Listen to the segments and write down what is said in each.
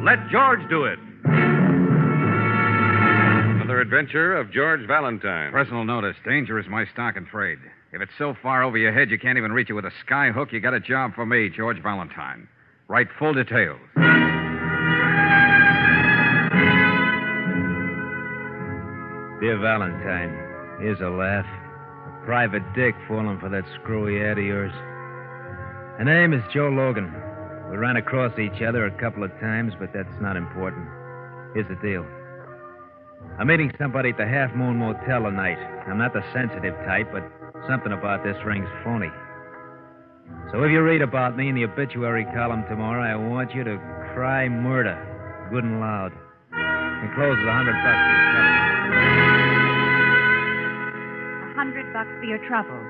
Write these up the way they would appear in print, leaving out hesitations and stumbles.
Let George do it. Another adventure of George Valentine. Personal notice. Danger is my stock and trade. If it's so far over your head you can't even reach it with a sky hook, you got a job for me, George Valentine. Write full details. Dear Valentine, here's a laugh. A private dick falling for that screwy ad of yours. Her name is Joe Logan. We ran across each other a couple of times, but that's not important. Here's the deal. I'm meeting somebody at the Half Moon Motel tonight. I'm not the sensitive type, but something about this ring's phony. So if you read about me in the obituary column tomorrow, I want you to cry murder, good and loud. Encloses $100 $100 for your trouble.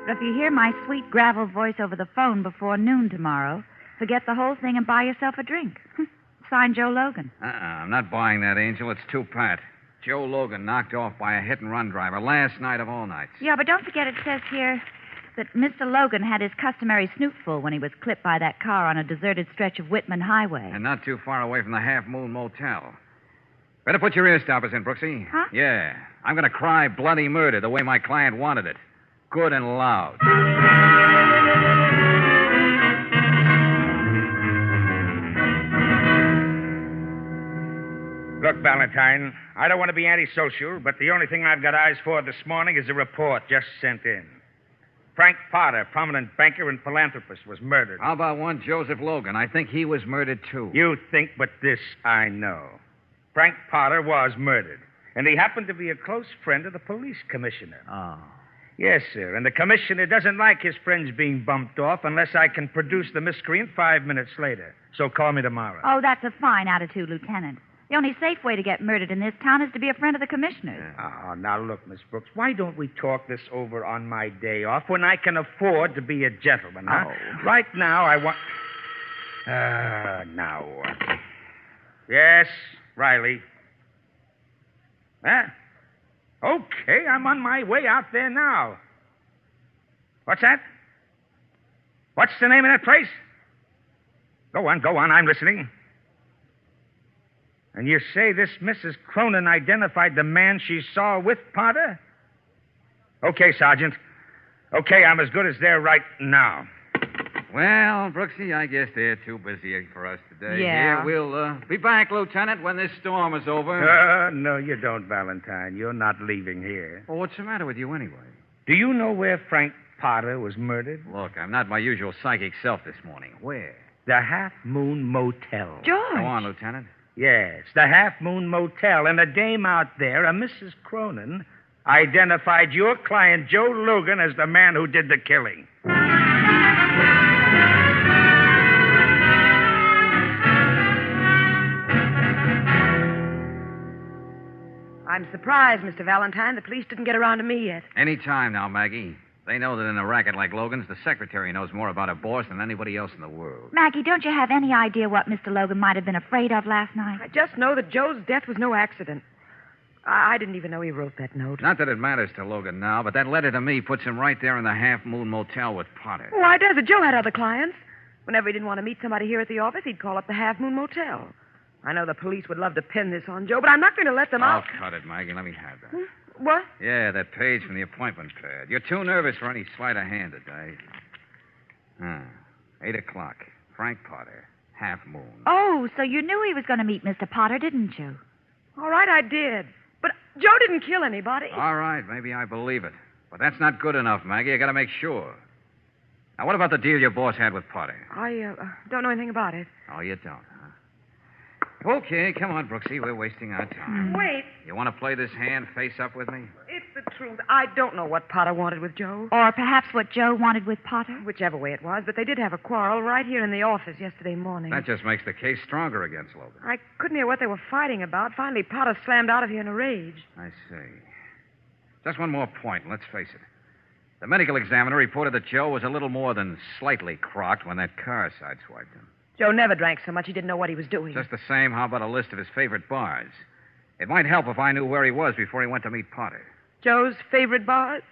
But if you hear my sweet gravel voice over the phone before noon tomorrow, forget the whole thing and buy yourself a drink. Signed, Joe Logan. I'm not buying that, Angel. It's too pat. Joe Logan knocked off by a hit-and-run driver last night of all nights. Yeah, but don't forget it says here that Mr. Logan had his customary snootful when he was clipped by that car on a deserted stretch of Whitman Highway. And not too far away from the Half Moon Motel. Better put your ear stoppers in, Brooksy. Huh? Yeah. I'm going to cry bloody murder the way my client wanted it. Good and loud. Look, Valentine, I don't want to be antisocial, but the only thing I've got eyes for this morning is a report just sent in. Frank Potter, prominent banker and philanthropist, was murdered. How about one Joseph Logan? I think he was murdered, too. You think, but this I know. Frank Potter was murdered, and he happened to be a close friend of the police commissioner. Oh. Yes, sir, and the commissioner doesn't like his friends being bumped off unless I can produce the miscreant 5 minutes later. So call me tomorrow. Oh, that's a fine attitude, Lieutenant. The only safe way to get murdered in this town is to be a friend of the commissioner's. Oh, now look, Miss Brooks, why don't we talk this over on my day off when I can afford to be a gentleman, huh? Oh. Right now, I want... now what? Yes, Riley. Huh? Okay, I'm on my way out there now. What's that? What's the name of that place? Go on, I'm listening. And you say this Mrs. Cronin identified the man she saw with Potter? Okay, Sergeant. Okay, I'm as good as there right now. Well, Brooksy, I guess they're too busy for us today. Yeah. Here, we'll be back, Lieutenant, when this storm is over. No, you don't, Valentine. You're not leaving here. Well, what's the matter with you anyway? Do you know where Frank Potter was murdered? Look, I'm not my usual psychic self this morning. Where? The Half Moon Motel. George. Go on, Lieutenant. Yes, the Half Moon Motel. And a dame out there, a Mrs. Cronin, identified your client, Joe Logan, as the man who did the killing. I'm surprised, Mr. Valentine. The police didn't get around to me yet. Any time now, Maggie. They know that in a racket like Logan's, the secretary knows more about her boss than anybody else in the world. Maggie, don't you have any idea what Mr. Logan might have been afraid of last night? I just know that Joe's death was no accident. I didn't even know he wrote that note. Not that it matters to Logan now, but that letter to me puts him right there in the Half Moon Motel with Potter. Why does it? Joe had other clients. Whenever he didn't want to meet somebody here at the office, he'd call up the Half Moon Motel. I know the police would love to pin this on Joe, but I'm not going to let them out. Oh, cut it, Maggie. Let me have that. What? Yeah, that page from the appointment pad. You're too nervous for any sleight of hand today. 8 o'clock. Frank Potter. Half Moon. Oh, so you knew he was going to meet Mr. Potter, didn't you? All right, I did. But Joe didn't kill anybody. All right, maybe I believe it. But that's not good enough, Maggie. I got to make sure. Now, what about the deal your boss had with Potter? I don't know anything about it. Oh, you don't, huh? Okay, come on, Brooksy. We're wasting our time. Wait. You want to play this hand face up with me? It's the truth. I don't know what Potter wanted with Joe. Or perhaps what Joe wanted with Potter? Whichever way it was, but they did have a quarrel right here in the office yesterday morning. That just makes the case stronger against Logan. I couldn't hear what they were fighting about. Finally, Potter slammed out of here in a rage. I see. Just one more point, and let's face it. The medical examiner reported that Joe was a little more than slightly crocked when that car sideswiped him. Joe never drank so much he didn't know what he was doing. Just the same, how about a list of his favorite bars? It might help if I knew where he was before he went to meet Potter. Joe's favorite bars?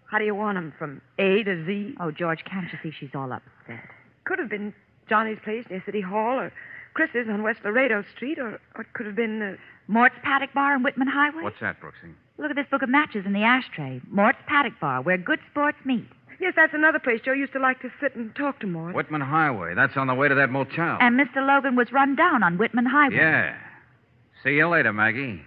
How do you want them, from A to Z? Oh, George, can't you see she's all upset? Could have been Johnny's place near City Hall, or Chris's on West Laredo Street, or it could have been... Mort's Paddock Bar on Whitman Highway? What's that, Brooksy? Look at this book of matches in the ashtray. Mort's Paddock Bar, where good sports meet. Yes, that's another place Joe used to like to sit and talk to Mort. Whitman Highway. That's on the way to that motel. And Mr. Logan was run down on Whitman Highway. Yeah. See you later, Maggie.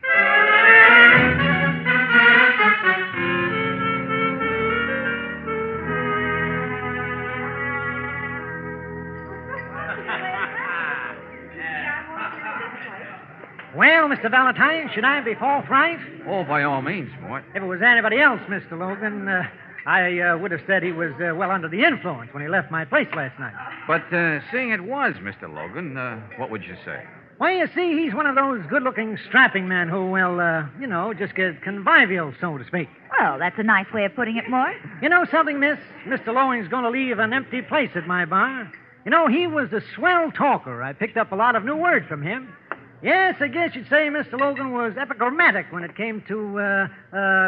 Well, Mr. Valentine, should I be forthright? Oh, by all means, Mort. If it was anybody else, Mr. Logan, I would have said he was well under the influence when he left my place last night. But seeing it was Mr. Logan, what would you say? Well, you see, he's one of those good-looking, strapping men who will, just get convivial, so to speak. Well, that's a nice way of putting it, Mort. You know something, miss? Mr. Logan's going to leave an empty place at my bar. You know, he was a swell talker. I picked up a lot of new words from him. Yes, I guess you'd say Mr. Logan was epigrammatic when it came to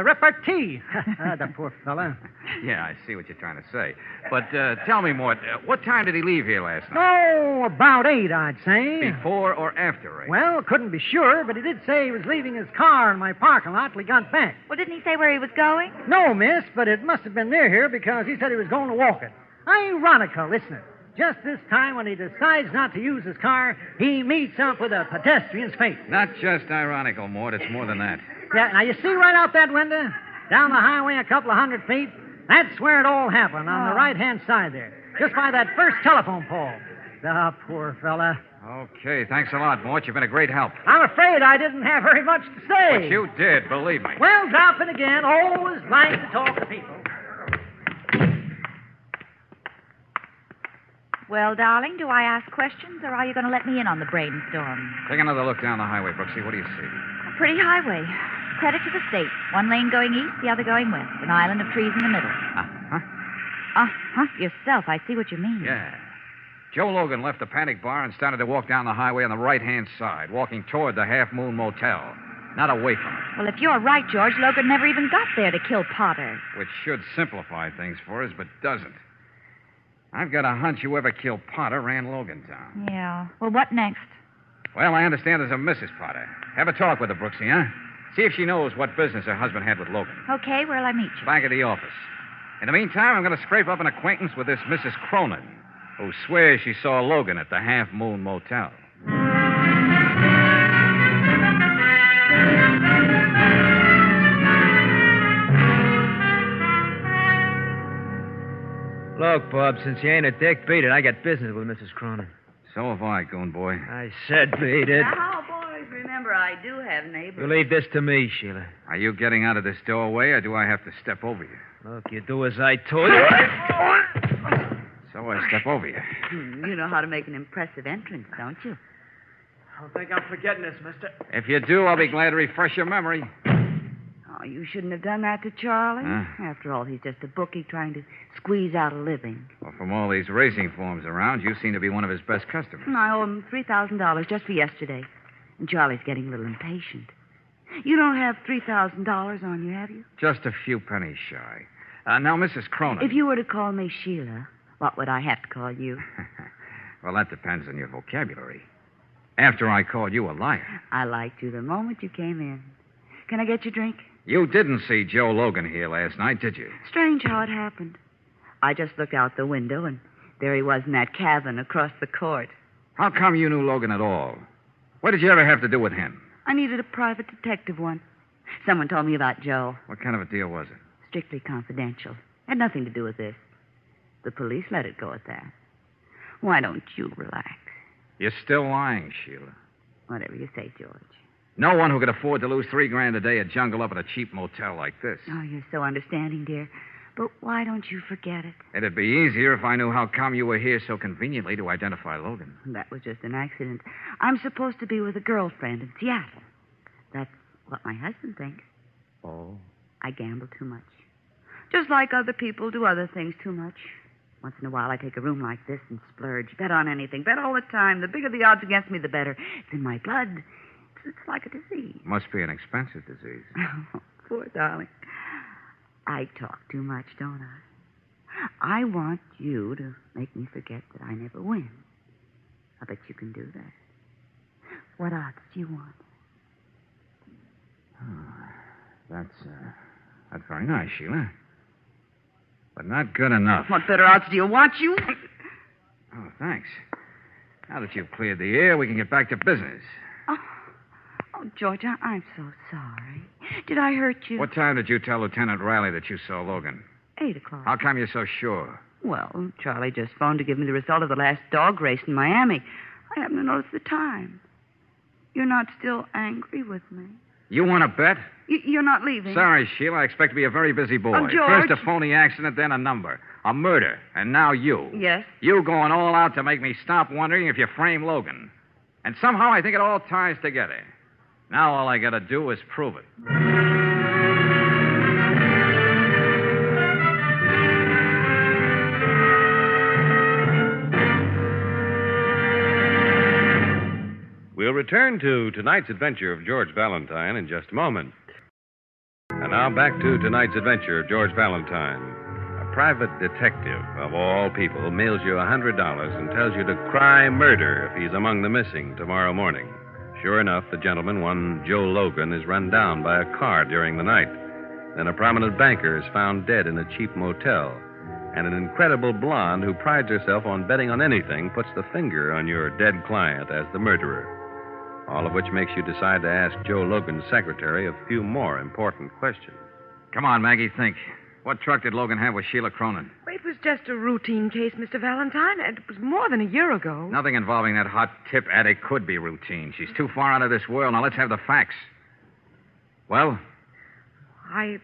repartee. The poor fella. Yeah, I see what you're trying to say. But tell me, Mort, what time did he leave here last night? Oh, about 8, I'd say. Before or after 8? Well, couldn't be sure, but he did say he was leaving his car in my parking lot till he got back. Well, didn't he say where he was going? No, miss, but it must have been near here because he said he was going to walk it. Ironical, isn't it? Just this time, when he decides not to use his car, he meets up with a pedestrian's fate. Not just ironical, Mort. It's more than that. Yeah, now you see right out that window? Down the highway a couple of 100 feet? That's where it all happened, on the right-hand side there. Just by that first telephone pole. The poor fella. Okay, thanks a lot, Mort. You've been a great help. I'm afraid I didn't have very much to say. But you did, believe me. Well, drop in again. Always like to talk to people. Well, darling, do I ask questions, or are you going to let me in on the brainstorm? Take another look down the highway, Brooksy. What do you see? A pretty highway. Credit to the state. One lane going east, the other going west. An island of trees in the middle. Uh-huh. Yourself. I see what you mean. Yeah. Joe Logan left the Paddock Bar and started to walk down the highway on the right-hand side, walking toward the Half Moon Motel, not away from it. Well, if you're right, George, Logan never even got there to kill Potter. Which should simplify things for us, but doesn't. I've got a hunch whoever killed Potter ran Logan down. Yeah. Well, what next? Well, I understand there's a Mrs. Potter. Have a talk with her, Brooksy, huh? See if she knows what business her husband had with Logan. Okay, where'll I meet you? Back at the office. In the meantime, I'm going to scrape up an acquaintance with this Mrs. Cronin, who swears she saw Logan at the Half Moon Motel. Look, Bob, since you ain't a dick, beat it. I got business with Mrs. Cronin. So have I, goon boy. I said beat it. Now, boys, remember, I do have neighbors. You leave this to me, Sheila. Are you getting out of this doorway, or do I have to step over you? Look, you do as I told you. So I step over you. You know how to make an impressive entrance, don't you? I don't think I'm forgetting this, mister. If you do, I'll be glad to refresh your memory. Oh, you shouldn't have done that to Charlie. Huh? After all, he's just a bookie trying to squeeze out a living. Well, from all these racing forms around, you seem to be one of his best customers. And I owe him $3,000 just for yesterday. And Charlie's getting a little impatient. You don't have $3,000 on you, have you? Just a few pennies shy. Now, Mrs. Cronin. If you were to call me Sheila, what would I have to call you? Well, that depends on your vocabulary. After I called you a liar. I liked you the moment you came in. Can I get you a drink? You didn't see Joe Logan here last night, did you? Strange how it happened. I just looked out the window, and there he was in that cabin across the court. How come you knew Logan at all? What did you ever have to do with him? I needed a private detective one. Someone told me about Joe. What kind of a deal was it? Strictly confidential. Had nothing to do with this. The police let it go at that. Why don't you relax? You're still lying, Sheila. Whatever you say, George. No one who could afford to lose $3,000 a day would jungle up at a cheap motel like this. Oh, you're so understanding, dear. But why don't you forget it? It'd be easier if I knew how come you were here so conveniently to identify Logan. That was just an accident. I'm supposed to be with a girlfriend in Seattle. That's what my husband thinks. Oh? I gamble too much. Just like other people do other things too much. Once in a while, I take a room like this and splurge. Bet on anything. Bet all the time. The bigger the odds against me, the better. It's in my blood. It's like a disease. Must be an expensive disease. Oh, poor darling. I talk too much, don't I? I want you to make me forget that I never win. I bet you can do that. What odds do you want? That's very nice, Sheila. But not good enough. What better odds do you want, you? Oh, thanks. Now that you've cleared the air, we can get back to business. Oh, George, I'm so sorry. Did I hurt you? What time did you tell Lieutenant Riley that you saw Logan? 8 o'clock. How come you're so sure? Well, Charlie just phoned to give me the result of the last dog race in Miami. I happen to notice the time. You're not still angry with me? You want to bet? You're not leaving? Sorry, Sheila. I expect to be a very busy boy. Oh, George. First a phony accident, then a number. A murder. And now you. Yes? You going all out to make me stop wondering if you frame Logan. And somehow I think it all ties together. Now all I got to do is prove it. We'll return to tonight's adventure of George Valentine in just a moment. And now back to tonight's adventure of George Valentine. A private detective, of all people, mails you $100 and tells you to cry murder if he's among the missing tomorrow morning. Sure enough, the gentleman, one Joe Logan, is run down by a car during the night. Then a prominent banker is found dead in a cheap motel. And an incredible blonde who prides herself on betting on anything puts the finger on your dead client as the murderer. All of which makes you decide to ask Joe Logan's secretary a few more important questions. Come on, Maggie, think. What truck did Logan have with Sheila Cronin? It was just a routine case, Mr. Valentine, and it was more than a year ago. Nothing involving that hot tip addict could be routine. She's too far out of this world. Now, let's have the facts. Well? I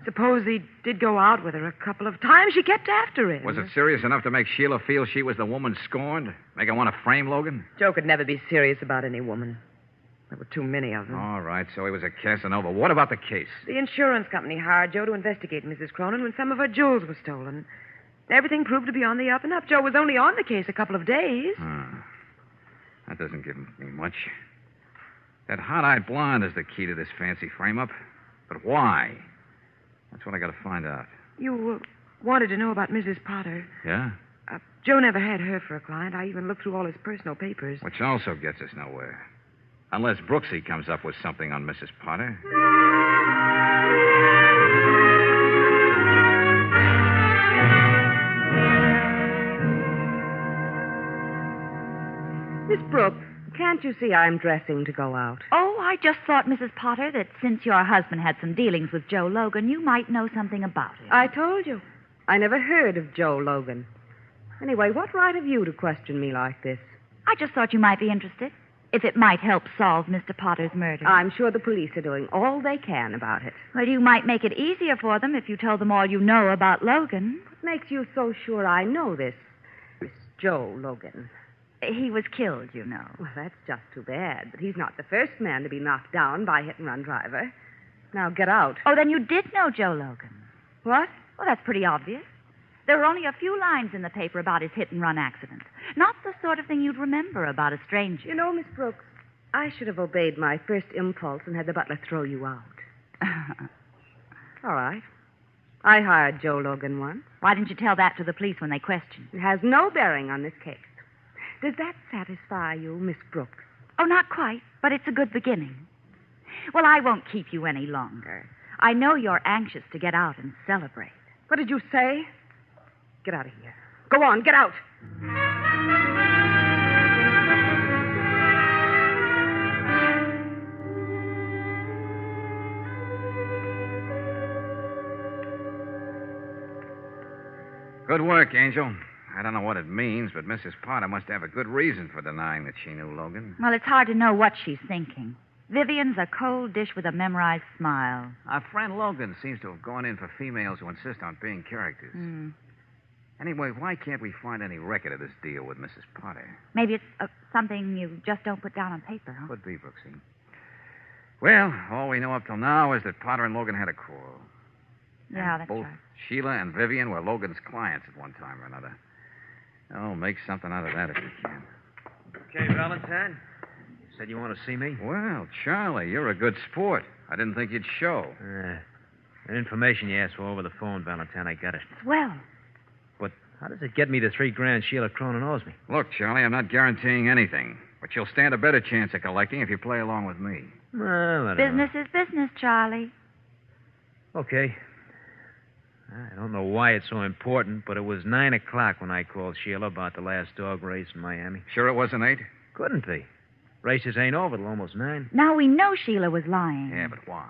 suppose he did go out with her a couple of times. She kept after him. Was it serious enough to make Sheila feel she was the woman scorned? Make her want to frame Logan? Joe could never be serious about any woman. There were too many of them. All right, so he was a Casanova. What about the case? The insurance company hired Joe to investigate Mrs. Cronin when some of her jewels were stolen. Everything proved to be on the up and up. Joe was only on the case a couple of days. That doesn't give me much. That hot-eyed blonde is the key to this fancy frame-up. But why? That's what I got to find out. You wanted to know about Mrs. Potter. Yeah? Joe never had her for a client. I even looked through all his personal papers. Which also gets us nowhere. Unless Brooksy comes up with something on Mrs. Potter. Miss Brooks, can't you see I'm dressing to go out? Oh, I just thought, Mrs. Potter, that since your husband had some dealings with Joe Logan, you might know something about him. I told you. I never heard of Joe Logan. Anyway, what right have you to question me like this? I just thought you might be interested. If it might help solve Mr. Potter's murder. I'm sure the police are doing all they can about it. Well, you might make it easier for them if you told them all you know about Logan. What makes you so sure I know this? Miss Joe Logan. He was killed, you know. Well, that's just too bad. But he's not the first man to be knocked down by a hit-and-run driver. Now, get out. Oh, then you did know Joe Logan. What? Well, that's pretty obvious. There were only a few lines in the paper about his hit-and-run accident. Not the sort of thing you'd remember about a stranger. You know, Miss Brooks, I should have obeyed my first impulse and had the butler throw you out. All right. I hired Joe Logan once. Why didn't you tell that to the police when they questioned? It has no bearing on this case. Does that satisfy you, Miss Brooks? Oh, not quite, but it's a good beginning. Well, I won't keep you any longer. I know you're anxious to get out and celebrate. What did you say? Get out of here. Go on, get out. Good work, Angel. I don't know what it means, but Mrs. Potter must have a good reason for denying that she knew Logan. Well, it's hard to know what she's thinking. Vivian's a cold dish with a memorized smile. Our friend Logan seems to have gone in for females who insist on being characters. Anyway, why can't we find any record of this deal with Mrs. Potter? Maybe it's something you just don't put down on paper, huh? Could be, Brooksy. Well, all we know up till now is that Potter and Logan had a quarrel. Yeah, and that's both right. Sheila and Vivian were Logan's clients at one time or another. Oh, make something out of that if you can. Okay, Valentine. You said you want to see me? Well, Charlie, you're a good sport. I didn't think you'd show. That information you asked for over the phone, Valentine, I got it. Well, But how does it get me the $3,000 Sheila Cronin owes me? Look, Charlie, I'm not guaranteeing anything. But you'll stand a better chance of collecting if you play along with me. Well, I don't Business is business, Charlie. know. Okay. I don't know why it's so important, but it was 9 o'clock when I called Sheila about the last dog race in Miami. Sure it wasn't 8? Couldn't be. Races ain't over till almost 9. Now we know Sheila was lying. Yeah, but why?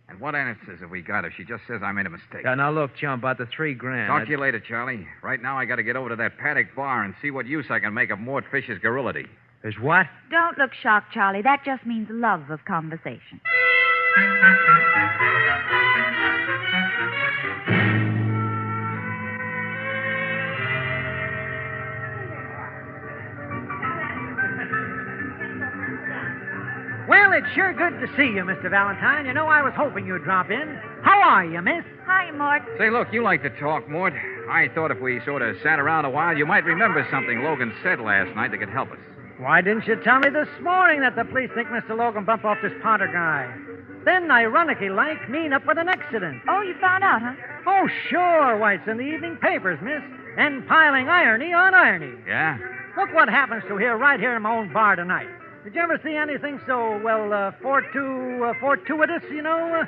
And what answers have we got if she just says I made a mistake? Now, look, chum, about the $3,000. Talk to you later, Charlie. Right now, I got to get over to that paddock bar and see what use I can make of Mort Fisher's garrulity. There's what? Don't look shocked, Charlie. That just means love of conversation. Well, it's sure good to see you, Mr. Valentine. You know, I was hoping you'd drop in. How are you, miss? Hi, Mort. Say, look, you like to talk, Mort. I thought if we sort of sat around a while, you might remember something Logan said last night that could help us. Why didn't you tell me this morning that the police think Mr. Logan bumped off this Potter guy? Then, ironically like, mean up with an accident. Oh, you found out, huh? Oh, sure. Why, it's in the evening papers, miss. And piling irony on irony. Yeah? Look what happens to here right here in my own bar tonight. Did you ever see anything so, fortuitous, you know?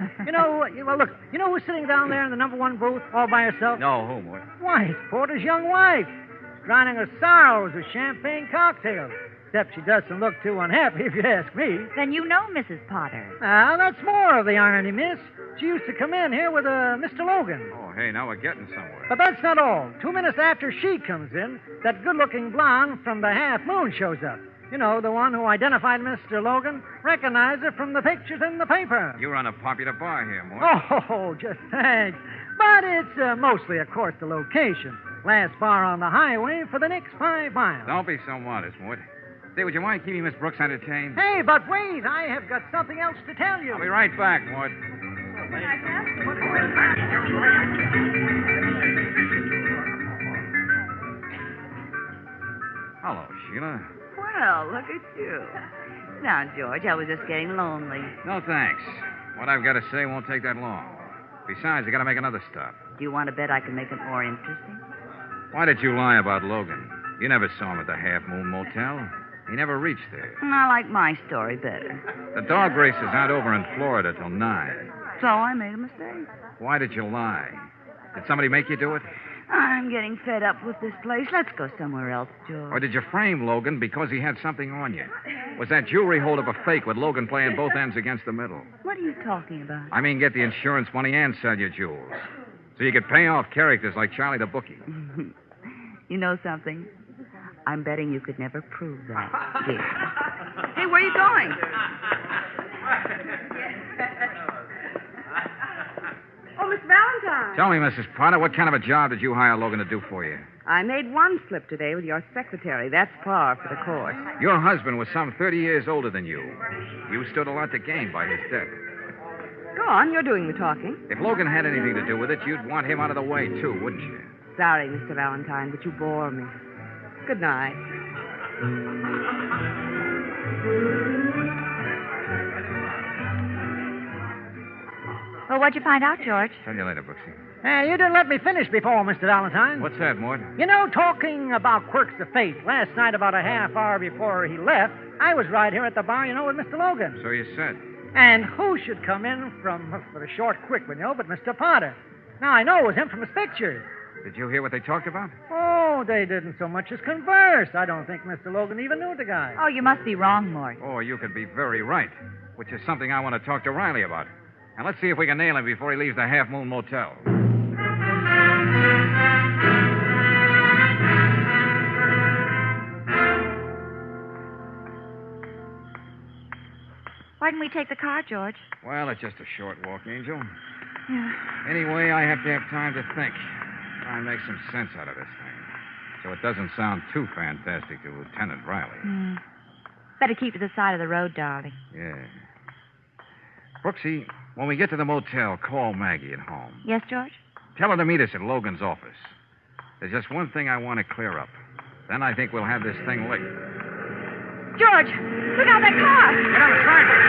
Well, look, you know who's sitting down there in the number 1 booth all by herself? No, who, Mort? Why, it's Porter's young wife. She's drowning her sorrows with champagne cocktails. Except she doesn't look too unhappy, if you ask me. Then you know Mrs. Potter. Now, that's more of the irony, miss. She used to come in here with Mr. Logan. Oh, hey, now we're getting somewhere. But that's not all. 2 minutes after she comes in, that good-looking blonde from the Half Moon shows up. You know, the one who identified Mr. Logan, recognized her from the pictures in the paper. You run a popular bar here, Mort. Oh, just thanks. But it's mostly, of course, the location. Last bar on the highway for the next 5 miles. Don't be so modest, Mort. Say, would you mind keeping Miss Brooks entertained? Hey, but wait, I have got something else to tell you. I'll be right back, Mort. Hello, Sheila. Well, look at you. Now, George, I was just getting lonely. No, thanks. What I've got to say won't take that long. Besides, I got to make another stop. Do you want to bet I can make it more interesting? Why did you lie about Logan? You never saw him at the Half Moon Motel. He never reached there. I like my story better. The dog races aren't over in Florida till 9. So I made a mistake. Why did you lie? Did somebody make you do it? I'm getting fed up with this place. Let's go somewhere else, George. Or did you frame Logan because he had something on you? Was that jewelry holdup a fake with Logan playing both ends against the middle? What are you talking about? I mean, get the insurance money and sell your jewels. So you could pay off characters like Charlie the Bookie. You know something? I'm betting you could never prove that, dear. Hey, where are you going? Oh, Miss Valentine. Tell me, Mrs. Potter, what kind of a job did you hire Logan to do for you? I made one slip today with your secretary. That's par for the course. Your husband was some 30 years older than you. You stood a lot to gain by his death. Go on, you're doing the talking. If Logan had anything to do with it, you'd want him out of the way, too, wouldn't you? Sorry, Mr. Valentine, but you bore me. Good night. Well, what'd you find out, George? Tell you later, Brooksy. Hey, you didn't let me finish before, Mr. Valentine. What's that, Mort? You know, talking about quirks of fate, last night about a half hour before he left, I was right here at the bar, with Mr. Logan. So you said. And who should come in for a short quick one, but Mr. Potter. Now, I know it was him from his pictures. Did you hear what they talked about? Oh, they didn't so much as converse. I don't think Mr. Logan even knew the guy. Oh, you must be wrong, Mort. Oh, you could be very right, which is something I want to talk to Riley about. And let's see if we can nail him before he leaves the Half Moon Motel. Why didn't we take the car, George? Well, it's just a short walk, Angel. Yeah. Anyway, I have to have time to think. Try and make some sense out of this thing. So it doesn't sound too fantastic to Lieutenant Riley. Better keep to the side of the road, darling. Yeah. Brooksy, when we get to the motel, call Maggie at home. Yes, George? Tell her to meet us at Logan's office. There's just one thing I want to clear up. Then I think we'll have this thing licked. George, look out that car. Get on the sidewalk.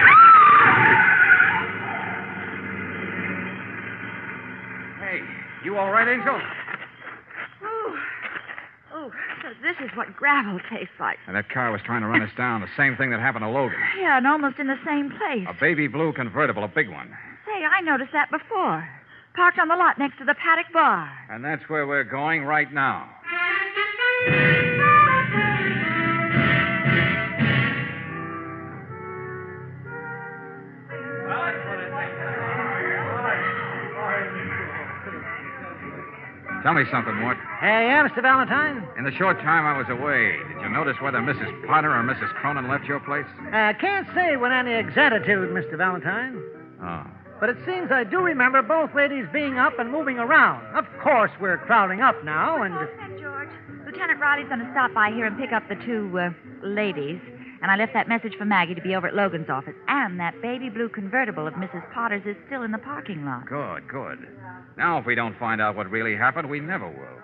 Hey, you all right, Angel? Oh, This is what gravel tastes like. And that car was trying to run us down. The same thing that happened to Logan. Yeah, and almost in the same place. A baby blue convertible, a big one. Say, I noticed that before. Parked on the lot next to the paddock bar. And that's where we're going right now. Tell me something, Mort. Yeah, Mr. Valentine? In the short time I was away, did you notice whether Mrs. Potter or Mrs. Cronin left your place? Can't say with any exactitude, Mr. Valentine. Oh. But it seems I do remember both ladies being up and moving around. Of course, we're crowding up now, and... All set, George. Lieutenant Riley's going to stop by here and pick up the two, ladies. And I left that message for Maggie to be over at Logan's office. And that baby blue convertible of Mrs. Potter's is still in the parking lot. Good, good. Now, if we don't find out what really happened, we never will.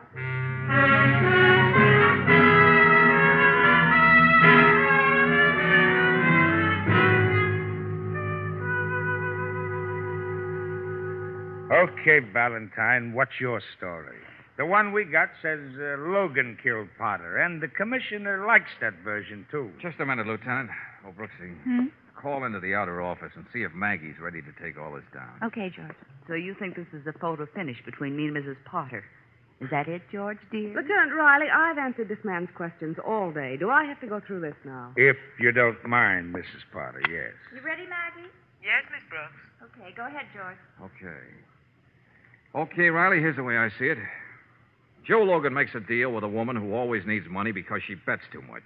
Okay, Valentine, what's your story? The one we got says Logan killed Potter, and the commissioner likes that version, too. Just a minute, Lieutenant. Oh, Brooksy, call into the outer office and see if Maggie's ready to take all this down. Okay, George. So you think this is a photo finish between me and Mrs. Potter? Is that it, George, dear? Lieutenant Riley, I've answered this man's questions all day. Do I have to go through this now? If you don't mind, Mrs. Potter, yes. You ready, Maggie? Yes, Miss Brooks. Okay, go ahead, George. Okay, Riley, here's the way I see it. Joe Logan makes a deal with a woman who always needs money because she bets too much.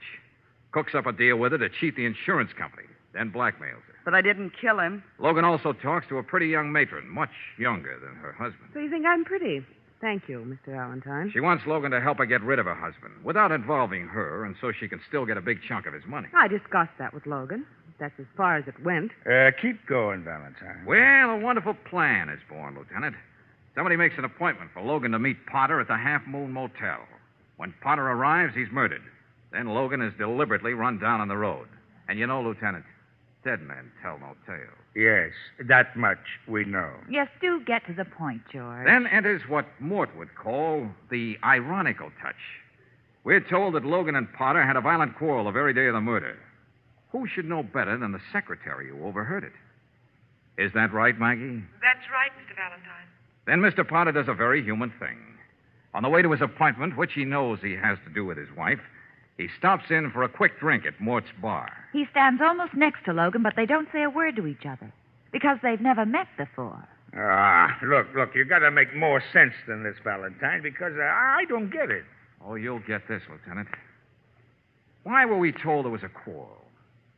Cooks up a deal with her to cheat the insurance company, then blackmails her. But I didn't kill him. Logan also talks to a pretty young matron, much younger than her husband. So you think I'm pretty? Thank you, Mr. Valentine. She wants Logan to help her get rid of her husband without involving her, and so she can still get a big chunk of his money. I discussed that with Logan. That's as far as it went. Keep going, Valentine. Well, a wonderful plan is born, Lieutenant. Somebody makes an appointment for Logan to meet Potter at the Half Moon Motel. When Potter arrives, he's murdered. Then Logan is deliberately run down on the road. And you know, Lieutenant, dead men tell no tales. Yes, that much we know. Yes, do get to the point, George. Then enters what Mort would call the ironical touch. We're told that Logan and Potter had a violent quarrel the very day of the murder. Who should know better than the secretary who overheard it? Is that right, Maggie? That's right, Mr. Valentine. Then Mr. Potter does a very human thing. On the way to his appointment, which he knows he has to do with his wife, he stops in for a quick drink at Mort's bar. He stands almost next to Logan, but they don't say a word to each other because they've never met before. Look, you got to make more sense than this, Valentine, because I don't get it. Oh, you'll get this, Lieutenant. Why were we told there was a quarrel?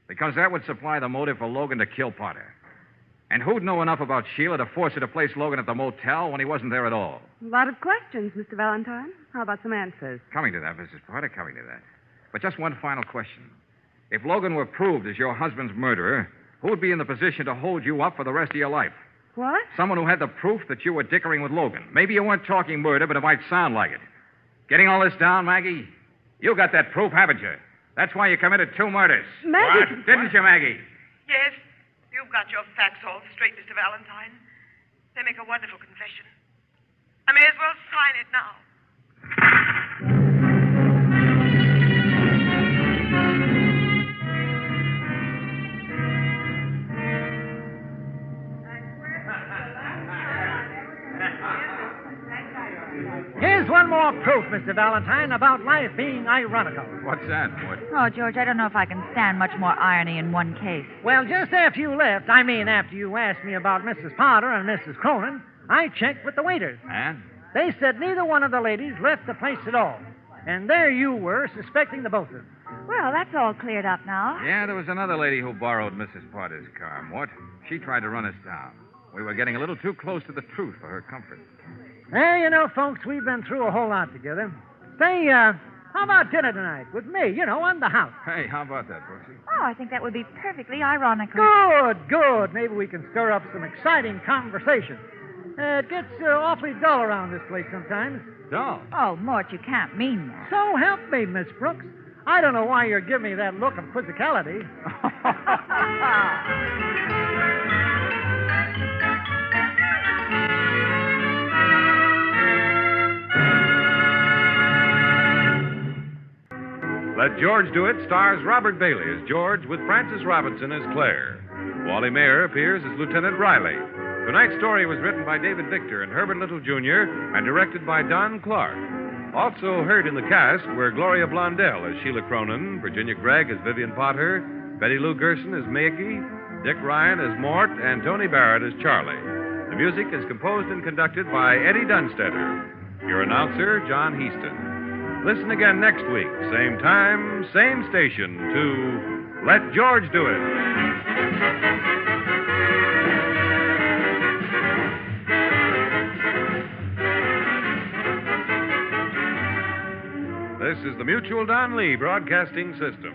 Because that would supply the motive for Logan to kill Potter. And who'd know enough about Sheila to force her to place Logan at the motel when he wasn't there at all? A lot of questions, Mr. Valentine. How about some answers? Coming to that, Mrs. Potter, coming to that. But just one final question. If Logan were proved as your husband's murderer, who would be in the position to hold you up for the rest of your life? What? Someone who had the proof that you were dickering with Logan. Maybe you weren't talking murder, but it might sound like it. Getting all this down, Maggie? You got that proof, haven't you? That's why you committed 2 murders. Maggie! What? Didn't you, Maggie? Yes, you've got your facts all straight, Mr. Valentine. They make a wonderful confession. I may as well sign it now. Here's one more proof, Mr. Valentine, about life being ironical. What's that, Mort? Oh, George, I don't know if I can stand much more irony in one case. Well, just after you left, after you asked me about Mrs. Potter and Mrs. Cronin, I checked with the waiters. And? They said neither one of the ladies left the place at all. And there you were, suspecting the both of them. Well, that's all cleared up now. Yeah, there was another lady who borrowed Mrs. Potter's car, Mort. She tried to run us down. We were getting a little too close to the truth for her comfort. Well, you know, folks, we've been through a whole lot together. Say, how about dinner tonight with me, on the house? Hey, how about that, Brooksy? Oh, I think that would be perfectly ironical. Good. Maybe we can stir up some exciting conversation. It gets awfully dull around this place sometimes. Dull? Oh, Mort, you can't mean that. So help me, Miss Brooks. I don't know why you're giving me that look of quizzicality. Let George Do It stars Robert Bailey as George with Frances Robinson as Claire. Wally Mayer appears as Lieutenant Riley. Tonight's story was written by David Victor and Herbert Little Jr. and directed by Don Clark. Also heard in the cast were Gloria Blondell as Sheila Cronin, Virginia Gregg as Vivian Potter, Betty Lou Gerson as Maggie, Dick Ryan as Mort, and Tony Barrett as Charlie. The music is composed and conducted by Eddie Dunstetter. Your announcer, John Heaston. Listen again next week, same time, same station, to Let George Do It. This is the Mutual Don Lee Broadcasting System.